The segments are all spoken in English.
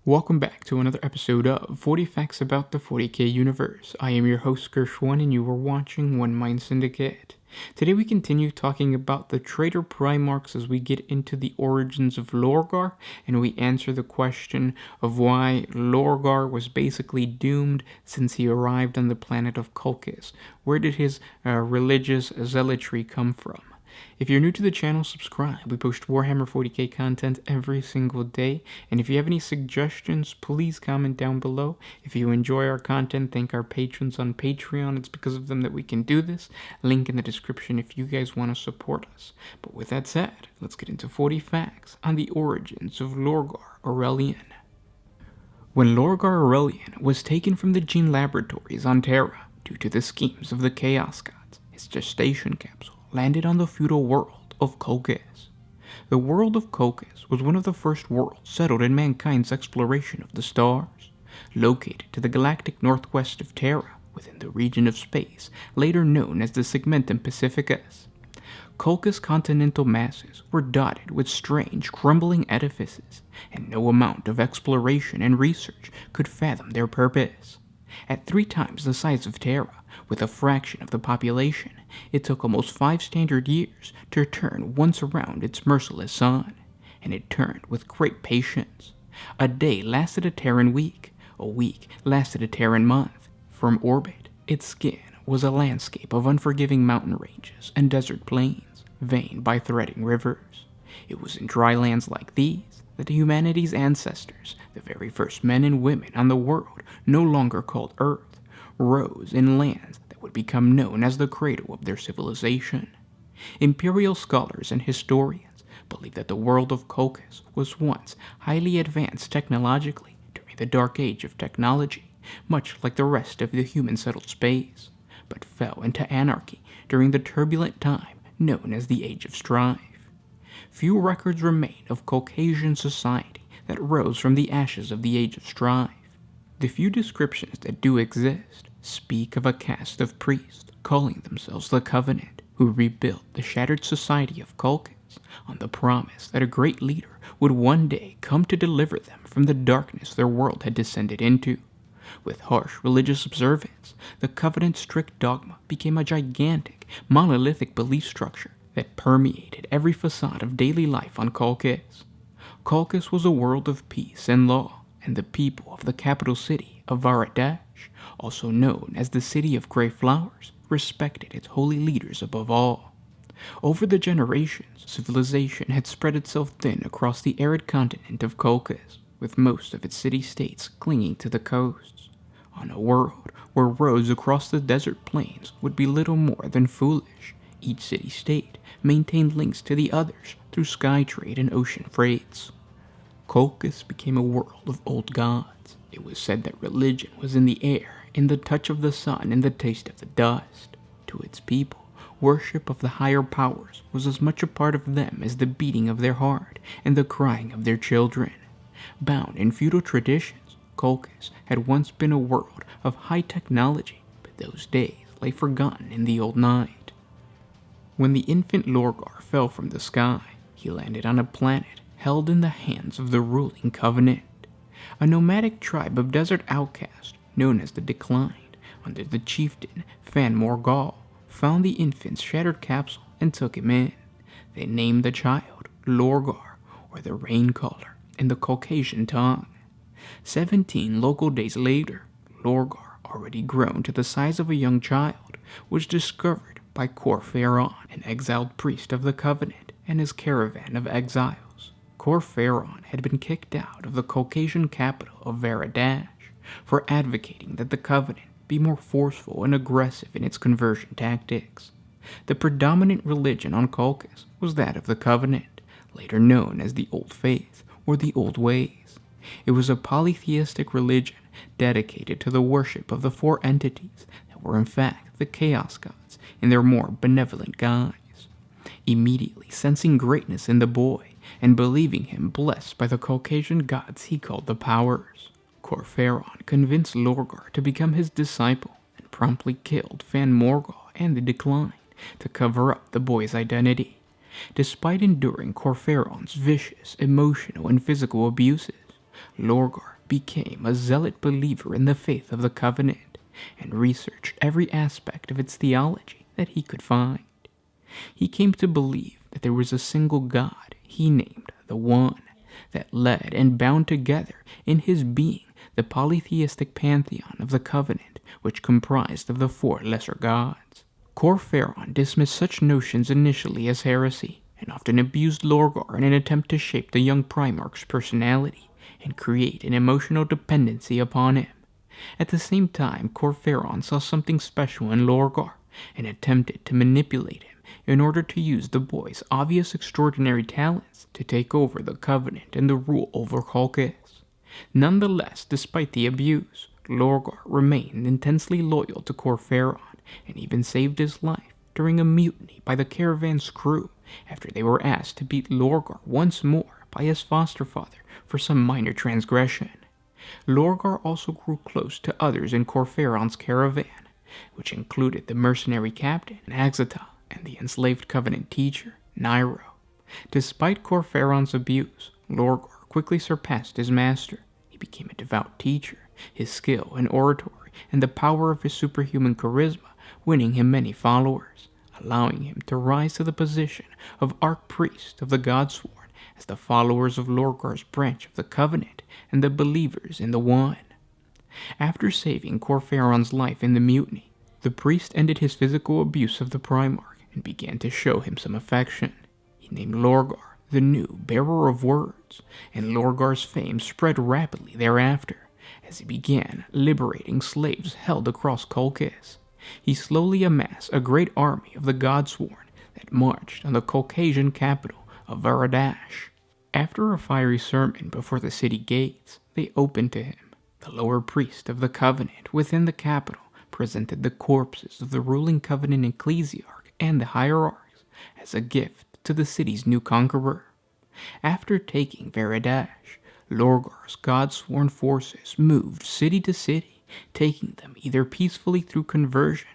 Welcome back to another episode of 40 Facts About the 40K Universe. I am your host Gershwin and you are watching One Mind Syndicate. Today we continue talking about the Traitor Primarchs as we get into the origins of Lorgar and we answer the question of why Lorgar was basically doomed since he arrived on the planet of Colchis. Where did his religious zealotry come from? If you're new to the channel, subscribe. We post Warhammer 40K content every single day. And if you have any suggestions, please comment down below. If you enjoy our content, thank our patrons on Patreon. It's because of them that we can do this. Link in the description if you guys want to support us. But with that said, let's get into 40 facts on the origins of Lorgar Aurelian. When Lorgar Aurelian was taken from the gene laboratories on Terra due to the schemes of the Chaos Gods, his gestation capsule landed on the feudal world of Colchis. The world of Colchis was one of the first worlds settled in mankind's exploration of the stars. Located to the galactic northwest of Terra, within the region of space, later known as the Segmentum Pacificus. Colchis' continental masses were dotted with strange, crumbling edifices, and no amount of exploration and research could fathom their purpose. At 3 times the size of Terra, with a fraction of the population, it took almost 5 standard years to turn once around its merciless sun, and it turned with great patience. A day lasted a Terran week, a week lasted a Terran month. From orbit, its skin was a landscape of unforgiving mountain ranges and desert plains, veined by threading rivers. It was in dry lands like these that humanity's ancestors, the very first men and women on the world no longer called Earth, rose in lands that would become known as the cradle of their civilization. Imperial scholars and historians believe that the world of Colchis was once highly advanced technologically during the dark age of technology, much like the rest of the human-settled space, but fell into anarchy during the turbulent time known as the Age of Strife. Few records remain of Caucasian society that rose from the ashes of the Age of Strife. The few descriptions that do exist speak of a caste of priests calling themselves the Covenant, who rebuilt the shattered society of Colchis on the promise that a great leader would one day come to deliver them from the darkness their world had descended into. With harsh religious observance, the Covenant's strict dogma became a gigantic, monolithic belief structure that permeated every facade of daily life on Colchis. Colchis was a world of peace and law, and the people of the capital city of Varadash, also known as the City of Grey Flowers, respected its holy leaders above all. Over the generations, civilization had spread itself thin across the arid continent of Colchis, with most of its city-states clinging to the coasts. On a world where roads across the desert plains would be little more than foolish, each city-state maintained links to the others through sky trade and ocean freights. Colchis became a world of old gods. It was said that religion was in the air, in the touch of the sun and the taste of the dust. To its people, worship of the higher powers was as much a part of them as the beating of their heart and the crying of their children. Bound in feudal traditions, Colchis had once been a world of high technology, but those days lay forgotten in the old night. When the infant Lorgar fell from the sky, he landed on a planet held in the hands of the ruling Covenant. A nomadic tribe of desert outcasts, known as the Declined, under the chieftain Fan Morgal, found the infant's shattered capsule and took him in. They named the child Lorgar, or the Raincaller, in the Caucasian tongue. 17 local days later, Lorgar, already grown to the size of a young child, was discovered by Corpharon, an exiled priest of the Covenant, and his caravan of exiles. Corpharon had been kicked out of the Caucasian capital of Varadash for advocating that the Covenant be more forceful and aggressive in its conversion tactics. The predominant religion on Colchis was that of the Covenant, later known as the Old Faith or the Old Ways. It was a polytheistic religion dedicated to the worship of the 4 entities that were in fact the Chaos Gods in their more benevolent guise. Immediately sensing greatness in the boy and believing him blessed by the Caucasian gods he called the Powers, Corpharon convinced Lorgar to become his disciple and promptly killed Fan Morgal and the Declined to cover up the boy's identity. Despite enduring Corpharon's vicious, emotional, and physical abuses, Lorgar became a zealot believer in the faith of the Covenant and researched every aspect of its theology that he could find. He came to believe that there was a single God he named the One that led and bound together in his being the polytheistic pantheon of the Covenant, which comprised of the 4 lesser gods. Corferon dismissed such notions initially as heresy, and often abused Lorgar in an attempt to shape the young Primarch's personality and create an emotional dependency upon him. At the same time, Corferon saw something special in Lorgar and attempted to manipulate him in order to use the boy's obvious extraordinary talents to take over the Covenant and the rule over Colchis. Nonetheless, despite the abuse, Lorgar remained intensely loyal to Corferon and even saved his life during a mutiny by the caravan's crew after they were asked to beat Lorgar once more by his foster father for some minor transgression. Lorgar also grew close to others in Corferon's caravan, which included the mercenary captain Axatal and the enslaved Covenant teacher Nairo. Despite Corferon's abuse, Lorgar quickly surpassed his master. He became a devout teacher, his skill in oratory and the power of his superhuman charisma winning him many followers, allowing him to rise to the position of Archpriest of the Godsworn as the followers of Lorgar's branch of the Covenant and the believers in the One. After saving Corferon's life in the mutiny, the priest ended his physical abuse of the Primarch and began to show him some affection. He named Lorgar the new bearer of words, and Lorgar's fame spread rapidly thereafter as he began liberating slaves held across Colchis. He slowly amassed a great army of the Godsworn that marched on the Caucasian capital of Varadash. After a fiery sermon before the city gates, they opened to him. The lower priest of the Covenant within the capital presented the corpses of the ruling Covenant ecclesiarch and the hierarchs as a gift to the city's new conqueror. After taking Varadash, Lorgar's Godsworn forces moved city to city, taking them either peacefully through conversion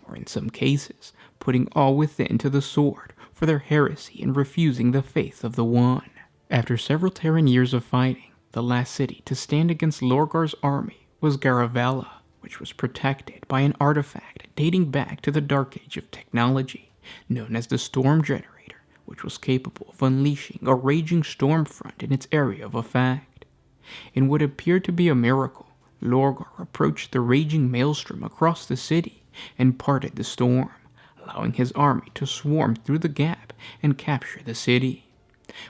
or in some cases putting all within to the sword for their heresy and refusing the faith of the One. After several Terran years of fighting, the last city to stand against Lorgar's army was Garavella, which was protected by an artifact dating back to the Dark Age of technology, known as the Storm Generator, which was capable of unleashing a raging storm front in its area of effect. In what appeared to be a miracle, Lorgar approached the raging maelstrom across the city and parted the storm, allowing his army to swarm through the gap and capture the city.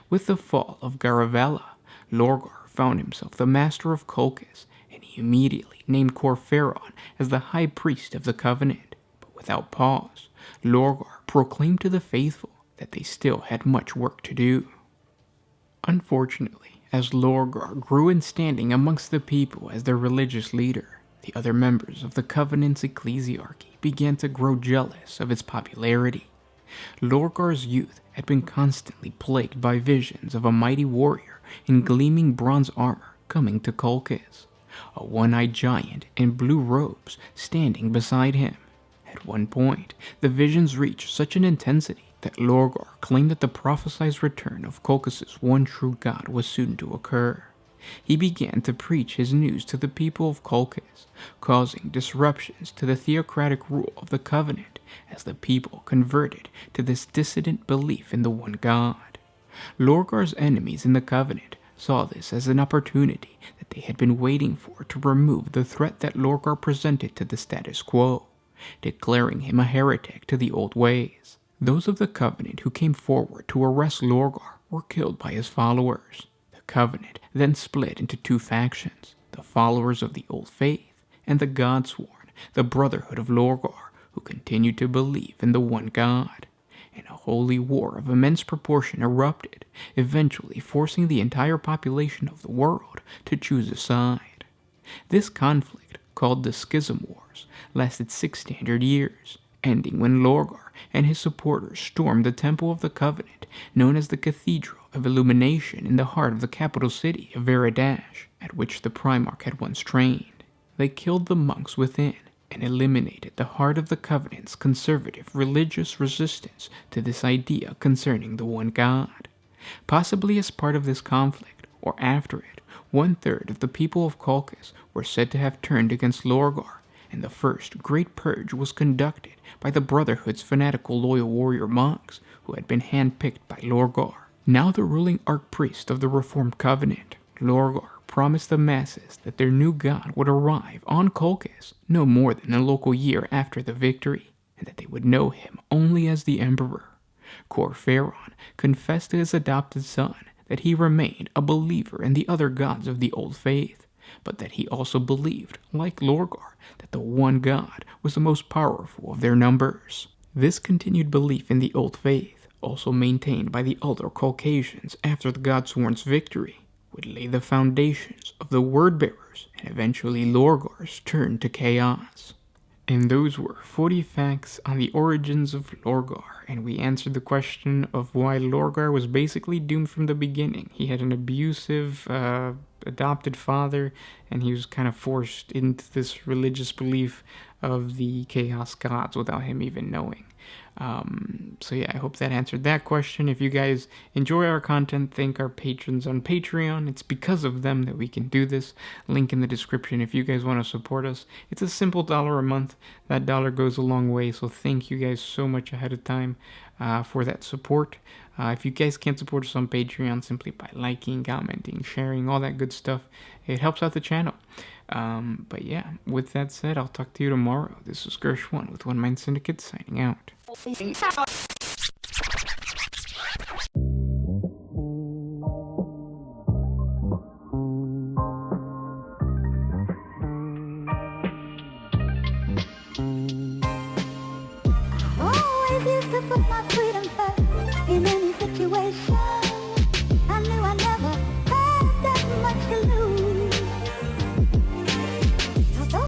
With the fall of Garavella, Lorgar found himself the master of Colchis, and he immediately named Corferon as the high priest of the Covenant. But without pause, Lorgar proclaimed to the faithful that they still had much work to do. Unfortunately, as Lorgar grew in standing amongst the people as their religious leader, the other members of the Covenant's ecclesiarchy began to grow jealous of its popularity. Lorgar's youth had been constantly plagued by visions of a mighty warrior in gleaming bronze armor coming to Colchis, a one-eyed giant in blue robes standing beside him. At one point, the visions reached such an intensity that Lorgar claimed that the prophesied return of Colchis' one true god was soon to occur. He began to preach his news to the people of Colchis, causing disruptions to the theocratic rule of the Covenant as the people converted to this dissident belief in the one god. Lorgar's enemies in the Covenant saw this as an opportunity that they had been waiting for to remove the threat that Lorgar presented to the status quo, declaring him a heretic to the old ways. Those of the Covenant who came forward to arrest Lorgar were killed by his followers. The Covenant then split into 2 factions, the followers of the Old Faith and the Godsworn, the Brotherhood of Lorgar, who continued to believe in the one God. And a holy war of immense proportion erupted, eventually forcing the entire population of the world to choose a side. This conflict, called the Schism Wars, lasted 6 standard years, ending when Lorgar and his supporters stormed the Temple of the Covenant, known as the Cathedral of Illumination in the heart of the capital city of Varadash, at which the Primarch had once trained. They killed the monks within and eliminated the heart of the Covenant's conservative religious resistance to this idea concerning the one God. Possibly as part of this conflict, or after it, 1/3 of the people of Colchis were said to have turned against Lorgar, and the first great purge was conducted by the Brotherhood's fanatical loyal warrior monks who had been handpicked by Lorgar. Now the ruling archpriest of the Reformed Covenant, Lorgar, promised the masses that their new god would arrive on Colchis no more than a local year after the victory, and that they would know him only as the Emperor. Corferon confessed to his adopted son that he remained a believer in the other gods of the old faith, but that he also believed, like Lorgar, that the one god was the most powerful of their numbers. This continued belief in the old faith, also maintained by the older Caucasians after the Godsworn's victory, would lay the foundations of the Word-Bearers and eventually Lorgar's turn to chaos. And those were 40 facts on the origins of Lorgar, and we answered the question of why Lorgar was basically doomed from the beginning. He had an abusive adopted father, and he was kind of forced into this religious belief of the Chaos Gods without him even knowing. So yeah, I hope that answered that question. If you guys enjoy our content, thank our patrons on Patreon. It's because of them that we can do this. Link in the description if you guys want to support us. It's a simple $1 a month. That dollar goes a long way, so thank you guys so much ahead of time for that support. If you guys can't support us on Patreon simply by liking, commenting, sharing, all that good stuff, it helps out the channel. But yeah, with that said, I'll talk to you tomorrow. This is Gershwan with One Mind Syndicate signing out. Always used to put my freedom first in any situation.